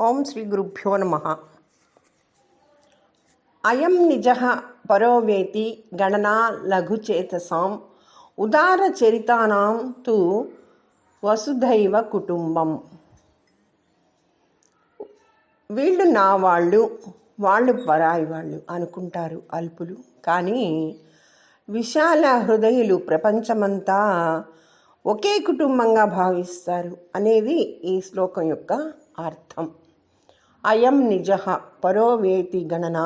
ఓం శ్రీ గురుభ్యో నమః. అయం నిజః పరో వేతి గణనా లఘుచేతసాం ఉదారచరితానాం తు వసుధైవ కుటుంబం. వీళ్ళు నా వాళ్ళు, వాళ్ళు పరాయి వాళ్ళు అనుకుంటారు అల్పులు. కానీ విశాల హృదయులు ప్రపంచమంతా ఒకే కుటుంబంగా భావిస్తారు అనేది ఈ శ్లోకం యొక్క అర్థం. అయం నిజః పరో వేతి గణనా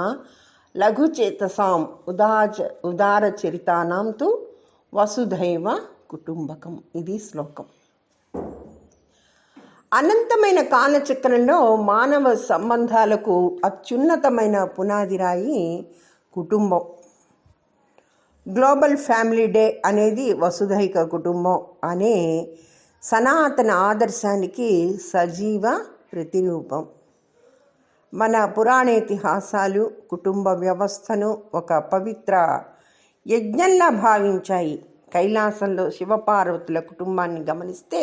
లఘుచేతసాం ఉదారచరితానాం తు వసుధైవ కుటుంబకం. ఇది శ్లోకం. అనంతమైన కాలచక్రంలో మానవ సంబంధాలకు అత్యున్నతమైన పునాదిరాయి కుటుంబం. గ్లోబల్ ఫ్యామిలీ డే అనేది వసుధైక కుటుంబం అనే సనాతన ఆదర్శానికి సజీవ ప్రతిరూపం. మన పురాణేతిహాసాలు కుటుంబ వ్యవస్థను ఒక పవిత్ర యజ్ఞంలా భావించాయి. కైలాసంలో శివపార్వతుల కుటుంబాన్ని గమనిస్తే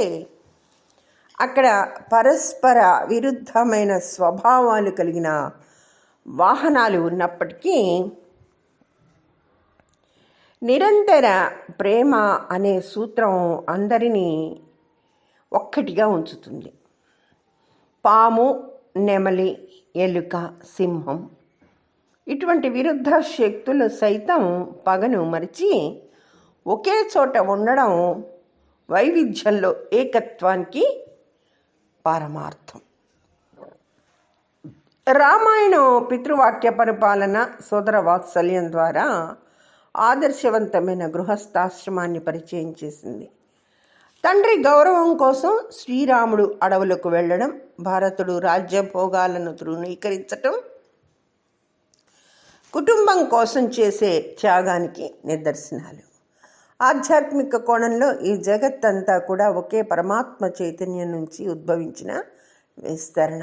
అక్కడ పరస్పర విరుద్ధమైన స్వభావాలు కలిగిన వాహనాలు ఉన్నప్పటికీ నిరంతర ప్రేమ అనే సూత్రం అందరినీ ఒక్కటిగా ఉంచుతుంది. పాము, నెమలి, ఎలుక, సింహం ఇటువంటి విరుద్ధ శక్తులు సైతం పగను మరిచి ఒకే చోట ఉండడం వైవిధ్యంలో ఏకత్వానికి పరమార్థం. రామాయణం పితృవాక్య పరిపాలన, సోదర వాత్సల్యం ద్వారా ఆదర్శవంతమైన గృహస్థాశ్రమాన్ని పరిచయం చేసింది. తండ్రి గౌరవం కోసం శ్రీరాముడు అడవులకు వెళ్ళడం, భరతుడు రాజ్యభోగాలను తృణీకరించటం కుటుంబం కోసం చేసే త్యాగానికి నిదర్శనాలు. ఆధ్యాత్మిక కోణంలో ఈ జగత్తంతా కూడా ఒకే పరమాత్మ చైతన్యం నుంచి ఉద్భవించిన విస్తరణ.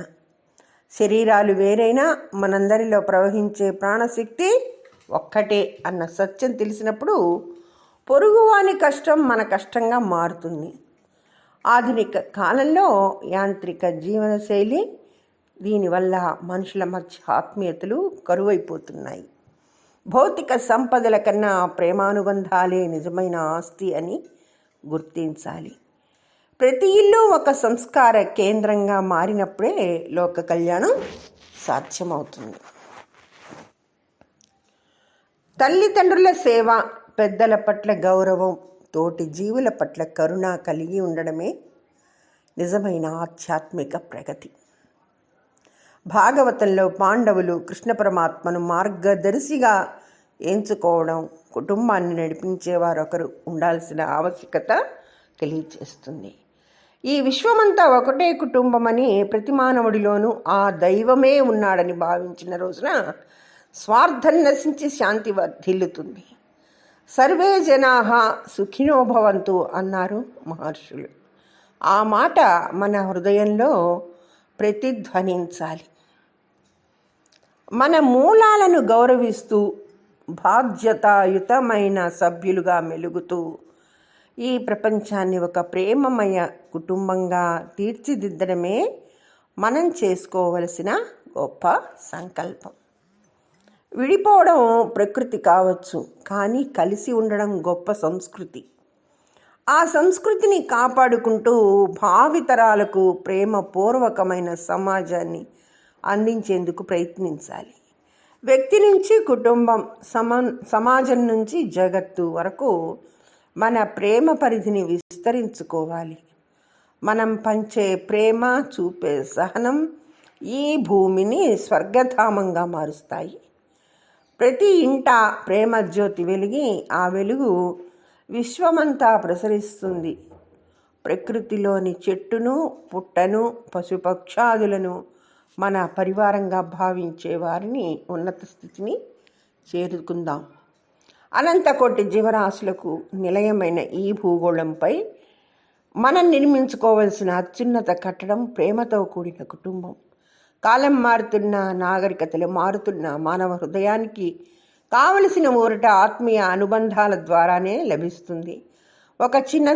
శరీరాలు వేరైనా మనందరిలో ప్రవహించే ప్రాణశక్తి ఒక్కటే అన్న సత్యం తెలిసినప్పుడు పొరుగువాని కష్టం మన కష్టంగా మారుతుంది. ఆధునిక కాలంలో యాంత్రిక జీవనశైలి, దీనివల్ల మనుషుల మధ్య ఆత్మీయతలు కరువైపోతున్నాయి. భౌతిక సంపదల కన్నా ప్రేమానుబంధాలే నిజమైన ఆస్తి అని గుర్తించాలి. ప్రతి ఇల్లు ఒక సంస్కార కేంద్రంగా మారినప్పుడే లోక కళ్యాణం సాధ్యమవుతుంది. తల్లిదండ్రుల సేవ, పెద్దల పట్ల గౌరవం, తోటి జీవుల పట్ల కరుణ కలిగి ఉండడమే నిజమైన ఆధ్యాత్మిక ప్రగతి. భాగవతంలో పాండవులు కృష్ణ పరమాత్మను మార్గదర్శిగా ఎంచుకోవడం కుటుంబాన్ని నడిపించేవారొకరు ఉండాల్సిన ఆవశ్యకత తెలియజేస్తుంది. ఈ విశ్వమంతా ఒకటే కుటుంబమని, ప్రతి మానవుడిలోనూ ఆ దైవమే ఉన్నాడని భావించిన రోజున స్వార్థం నశించి శాంతి వర్ధిల్లుతుంది. సర్వే జనాః సుఖినో భవంతు అన్నారు మహర్షులు. ఆ మాట మన హృదయంలో ప్రతిధ్వనించాలి. మన మూలాలను గౌరవిస్తూ బాధ్యతాయుతమైన సభ్యులుగా మెలుగుతూ ఈ ప్రపంచాన్ని ఒక ప్రేమమయ కుటుంబంగా తీర్చిదిద్దడమే మనం చేసుకోవలసిన గొప్ప సంకల్పం. విడిపోవడం ప్రకృతి కావచ్చు, కానీ కలిసి ఉండడం గొప్ప సంస్కృతి. ఆ సంస్కృతిని కాపాడుకుంటూ భావితరాలకు ప్రేమపూర్వకమైన సమాజాన్ని అందించేందుకు ప్రయత్నించాలి. వ్యక్తి నుంచి కుటుంబం, సమాజం నుంచి జగత్తు వరకు మన ప్రేమ పరిధిని విస్తరించుకోవాలి. మనం పంచే ప్రేమ, చూపే సహనం ఈ భూమిని స్వర్గధామంగా మారుస్తాయి. ప్రతి ఇంట ప్రేమ జ్యోతి వెలిగి ఆ వెలుగు విశ్వమంతా ప్రసరిస్తుంది. ప్రకృతిలోని చెట్టును, పుట్టను, పశుపక్షాదులను మన పరివారంగా భావించే వారిని ఉన్నత స్థితిని చేరుకుందాం. అనంతకోటి జీవరాశులకు నిలయమైన ఈ భూగోళంపై మనం నిర్మించుకోవలసిన అత్యున్నత కట్టడం ప్రేమతో కూడిన కుటుంబం. కాలం మారుతున్న, నాగరికతలు మారుతున్న మానవ హృదయానికి కావలసిన ఊరట ఆత్మీయ అనుబంధాల ద్వారానే లభిస్తుంది. ఒక చిన్న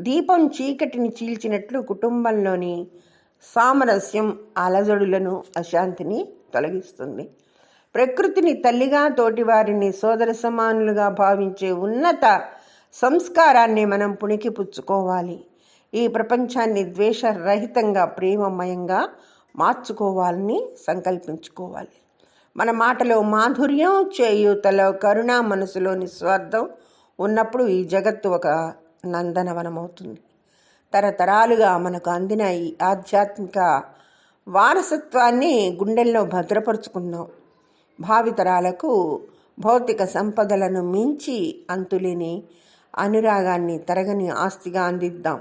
దీపం చీకటిని చీల్చినట్లు కుటుంబంలోని సామరస్యం అలజడులను, అశాంతిని తొలగిస్తుంది. ప్రకృతిని తల్లిగా, తోటివారిని సోదర సమానులుగా భావించే ఉన్నత సంస్కారాన్ని మనం పుణికిపుచ్చుకోవాలి. ఈ ప్రపంచాన్ని ద్వేషరహితంగా, ప్రేమమయంగా మార్చుకోవాలని సంకల్పించుకోవాలి. మన మాటలో మాధుర్యం, చేయూతలో కరుణ, మనసులో నిస్వార్థం ఉన్నప్పుడు ఈ జగత్తు ఒక నందనవనమవుతుంది. తరతరాలుగా మనకు అందిన ఈ ఆధ్యాత్మిక వారసత్వాన్ని గుండెల్లో భద్రపరుచుకుందాం. భావితరాలకు భౌతిక సంపదలను మించి అంతులేని అనురాగాన్ని, తరగని ఆస్తిగా అందిద్దాం.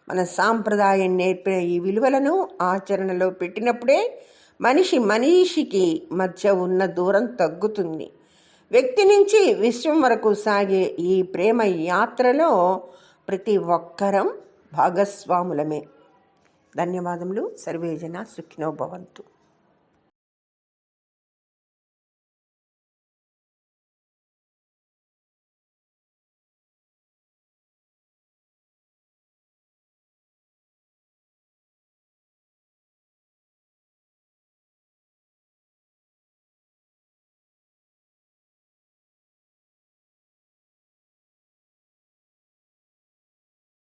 మన సాంప్రదాయం నేర్పిన ఈ విలువలను ఆచరణలో పెట్టినప్పుడే మనిషికి మధ్య ఉన్న దూరం తగ్గుతుంది. వ్యక్తి నుంచి విశ్వం వరకు సాగే ఈ ప్రేమ యాత్రలో ప్రతి ఒక్కరం భాగస్వాములమే. ధన్యవాదములు. సర్వేజన సుఖినో భవంతు.